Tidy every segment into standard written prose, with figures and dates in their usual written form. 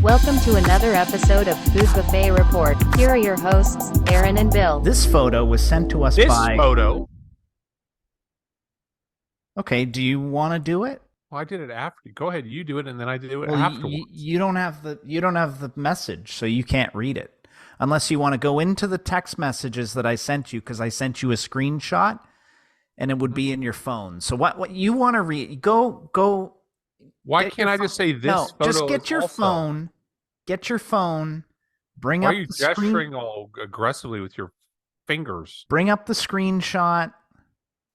Welcome to another episode of Food Buffet Report. Here are your hosts, Aaron and Bill. This photo was sent to us This by... photo. Okay, do you want to do it? Well, I did it after. Go ahead, you do it, and then I do it Well, afterwards. you don't have the message, so you can't read it. Unless you want to go into the text messages that I sent you, because I sent you a screenshot, and it would be in your phone. So what you want to read? Go. Why can't I just say this? No, photo just get is your also... phone. Get your phone. Bring Why up are you the screen. gesturing all aggressively with your fingers? Bring up the screenshot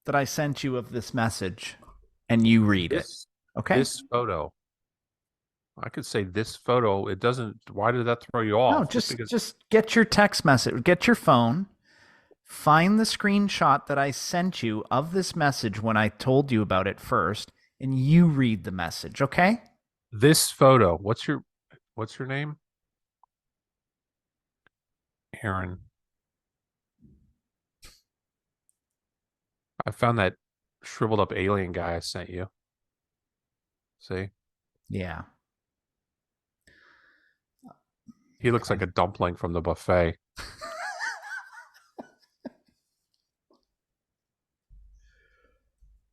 that I sent you of this message, and you read it. Okay. This photo. I could say this photo. It doesn't. Why did that throw you off? No, just get your text message. Get your phone. Find the screenshot that I sent you of this message when I told you about it first, and you read the message, okay? This photo. What's your name? Aaron. I found that shriveled up alien guy I sent you. See? Yeah. He looks like a dumpling from the buffet.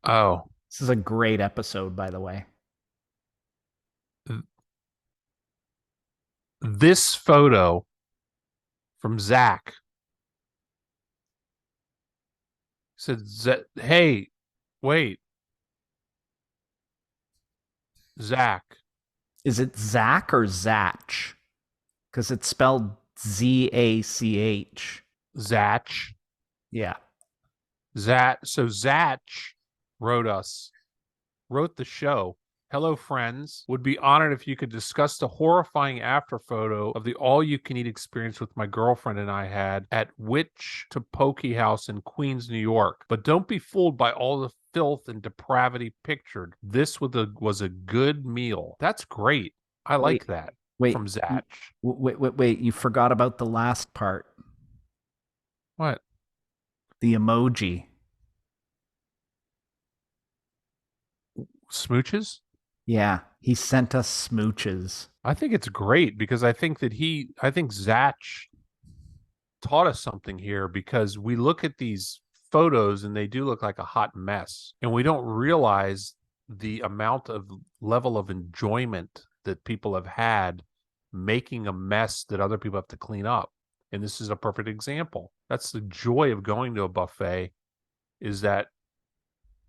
Oh. This is a great episode, by the way. This photo from Zach said, hey, wait. Zach. Is it Zach or Zach? Because it's spelled Z-A-C-H. Zach. Yeah. So Zach wrote the show. Hello, friends. Would be honored if you could discuss the horrifying after photo of the all-you-can-eat experience with my girlfriend and I had at Witch Topokki house in Queens, New York. But don't be fooled by all the filth and depravity pictured. This was a good meal. That's great. I like that. From Zach. Wait. You forgot about the last part. What? The emoji. Smooches? Yeah, he sent us smooches. I think it's great because I think Zach taught us something here, because we look at these photos and they do look like a hot mess, and we don't realize the amount of level of enjoyment that people have had making a mess that other people have to clean up. And this is a perfect example. That's the joy of going to a buffet, is that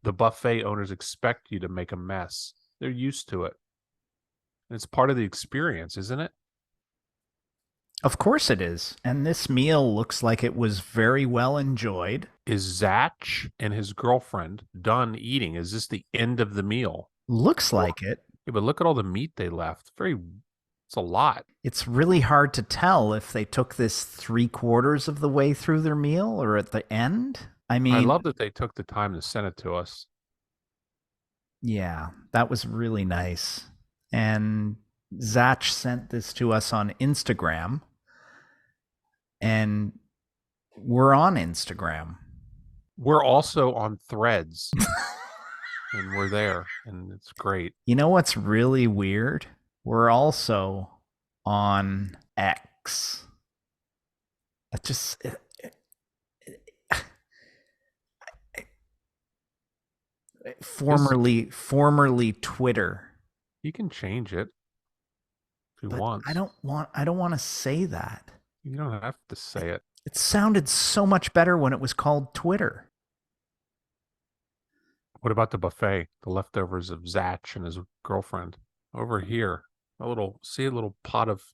the buffet owners expect you to make a mess. They're used to it. It's part of the experience, isn't it? Of course it is. And this meal looks like it was very well enjoyed. Is Zach and his girlfriend done eating? Is this the end of the meal? Looks like it. Yeah, but look at all the meat they left. It's a lot. It's really hard to tell if they took this 3/4 of the way through their meal or at the end. I mean, I love that they took the time to send it to us. Yeah, that was really nice. And Zach sent this to us on Instagram. And we're on Instagram. We're also on Threads. And we're there. And it's great. You know what's really weird? We're also on X. That just... Formerly Twitter. You can change it if you want. I don't want to say that. You don't have to say it. It sounded so much better when it was called Twitter. What about the buffet? The leftovers of Zach and his girlfriend. Over here. A little pot of...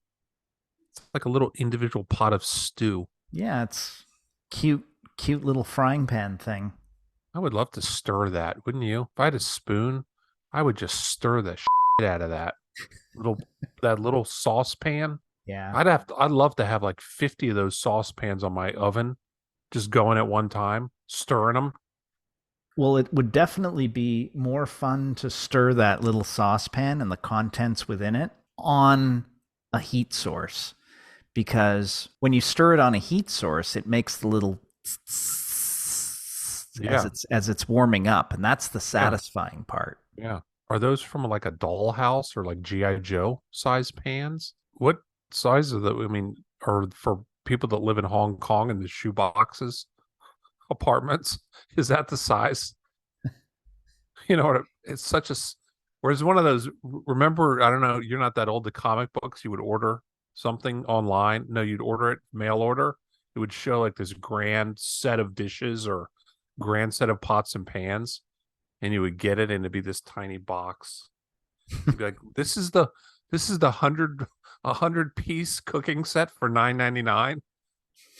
It's like a little individual pot of stew. Yeah, it's cute little frying pan thing. I would love to stir that, wouldn't you? If I had a spoon, I would just stir the shit out of that little saucepan. Yeah. I'd love to have like 50 of those saucepans on my oven, just going at one time, stirring them. Well, it would definitely be more fun to stir that little saucepan and the contents within it on a heat source, because when you stir it on a heat source, it makes the little as it's warming up, and that's the satisfying part. Yeah. Are those from like a dollhouse or like GI Joe size pans? What size are the? I mean, are for people that live in Hong Kong in the shoe boxes apartments? Is that the size? You know what? It's such a. Whereas one of those. Remember, I don't know. You're not that old. The comic books you would order something online. No, you'd order it mail order. It would show like this grand set of dishes or grand set of pots and pans, and you would get it, and it'd be this tiny box. You'd be like, this is the hundred piece cooking set for $9.99,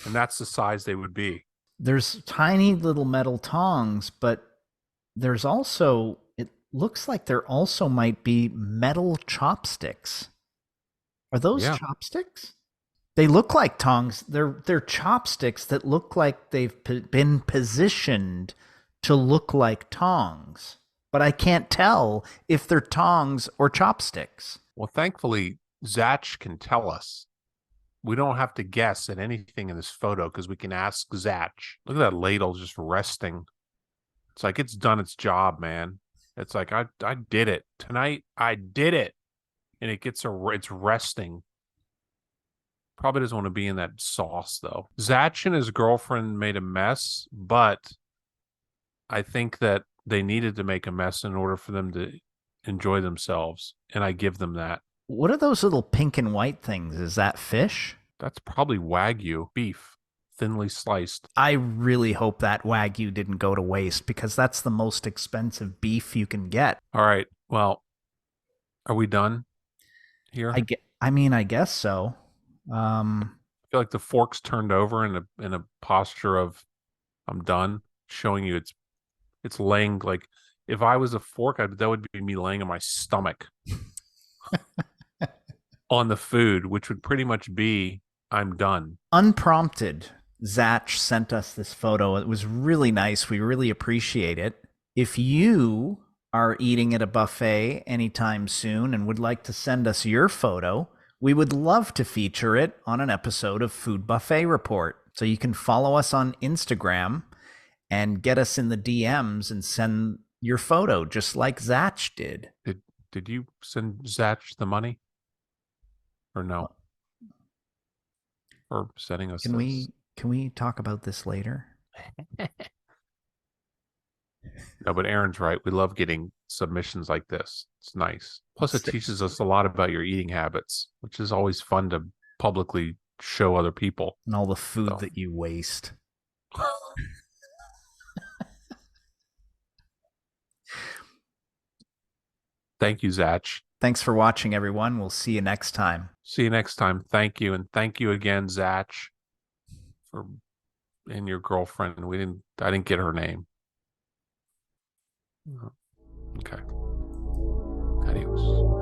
and that's the size they would be. There's tiny little metal tongs, but there's also, it looks like there also might be metal chopsticks. Are those chopsticks? They look like tongs. They're chopsticks that look like they've been positioned to look like tongs, but I can't tell if they're tongs or chopsticks. Well, thankfully, Zach can tell us. We don't have to guess at anything in this photo because we can ask Zach. Look at that ladle just resting. It's like it's done its job, man. It's like I did it tonight. I did it, and it's resting. Probably doesn't want to be in that sauce though. Zach and his girlfriend made a mess, but I think that they needed to make a mess in order for them to enjoy themselves, and I give them that. What are those little pink and white things? Is that fish? That's probably Wagyu beef, thinly sliced. I really hope that Wagyu didn't go to waste because that's the most expensive beef you can get. All right. Well, are we done here? I guess so. I feel like the fork's turned over in a posture of I'm done, showing you it's laying like if I was a fork, that would be me laying on my stomach on the food, which would pretty much be I'm done. Unprompted, Zach sent us this photo. It was really nice. We really appreciate it. If you are eating at a buffet anytime soon and would like to send us your photo, we would love to feature it on an episode of Food Buffet Report. So you can follow us on Instagram and get us in the DMs and send your photo just like Zach did. Did you send Zach the money? Or no? Or sending us this? Can we talk about this later? No, but Aaron's right. We love getting submissions like this. It's nice. Plus, it teaches us a lot about your eating habits, which is always fun to publicly show other people. And all the food that you waste. Thank you, Zach. Thanks for watching, everyone. We'll see you next time. See you next time. Thank you. And thank you again, Zach, and your girlfriend. I didn't get her name. Okay. Adios.